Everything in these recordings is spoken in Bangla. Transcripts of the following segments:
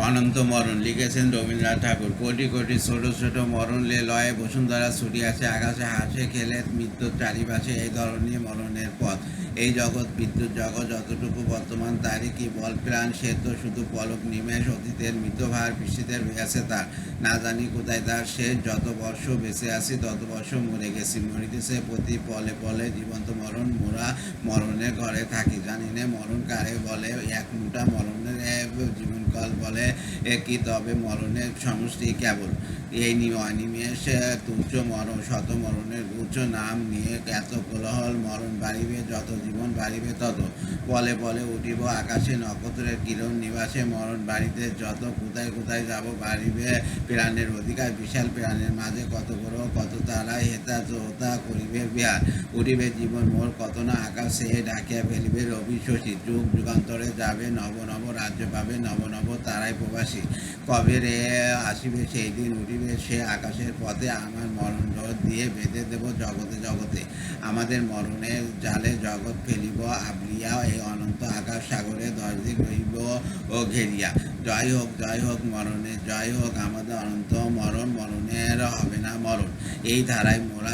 অনন্ত মরণ লিখেছেন রবীন্দ্রনাথ ঠাকুর। কোটি কোটি ছোট ছোট মরণ লে লয়ে বসুন্ধরা ছুটিয়াছে আকাশে হাসে খেলে মৃত্যুর চারিপাশে এই ধরনের মরণের পথ। এই জগৎ বিদ্যুৎ জগৎ যতটুকু বর্তমান তারই কি বল প্রাণ, সে তো শুধু পলক নিমেষ অতীতের মৃতভার বৃষ্টিতে রয়েছে তার। না জানি কোথায় তার শেষ, যত বর্ষ বেঁচে আছি তত বর্ষ মরে গেছি, মরিতেছে প্রতি পলে পলে জীবন্ত মরণ, মোরা মরণের ঘরে থাকি, জানি না মরণ কারে বলে, এক মুঠা মরণের জীবনকাল বলে কি, তবে মরণের সমষ্টি কেবল এই অনিমেষে তুচ্ছ মরণ, শত মরণের উচ্চ নাম নিয়ে এত কোলাহল, মরণ বাড়িবে যত জীবন বাড়িবে তত, পলে পলে উঠিব আকাশে নক্ষত্রের কিরণ নিবাসে, মরণ বাড়িতে যত, কোথায় কোথায় যাব বাড়িবে প্রাণের অধিকার, বিশাল প্রাণের মাঝে কত গ্রহ কত তারা, হেতা চোতা করিবে বিহার, উঠিবে জীবন মোর কত না আকাশে ঢাকিয়া ফেলিবে রবি শশী, যুগ যুগান্তরে যাবে নব নব রাজ্য পাবে নব নব তারাই প্রবাসী, কবে রে আসিবে সেই দিন, উঠিবে সে আকাশের পথে, আমার মরণ দিয়ে বেঁধে দেব জগতে জগতে, আমাদের মরণের জালে জগৎ ফেলিব আবলিয়া, এই অনন্ত আকাশ সাগরে 10 দিক রইব ও ঘেরিয়া, জয় হোক মরণের, জয় হোক আমাদের অনন্ত মরণ, মরণের হবে না মরণ। এই ধারায় মোরা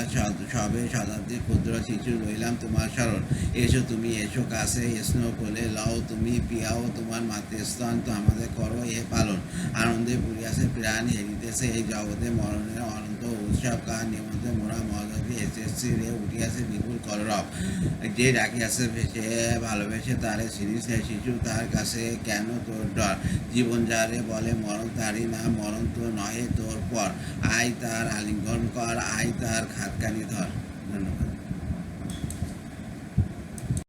সবে শতাব্দীর ক্ষুদ্র শিশু রইলাম তোমার স্মরণ, এসো তুমি এসো কাছে, স্নেহ কোলে লও তুমি পিয়াও তোমার মাতৃস্তন, তো আমাদের করো এ পালন, আনন্দে পুরিয়াছে প্রাণ হেরিতেছে এই জগতে মরণের অনন্ত উৎসব, কার নিমন্ত্রণে মোরা মহাজী এসেছি রে, উঠিয়াছে বিপুল কলরব, যে ডাকিয়াছে ভেসে ভালোবেসে তারে সিরিজ শিশু, তার কাছে কেন তোর ডর, জীবন যারে বলে মরণ তারই না, মরণ তো নহে তোর পর, আয় তার আলিঙ্গন কর, আয় তার খাতকানি ধর। ধন্যবাদ।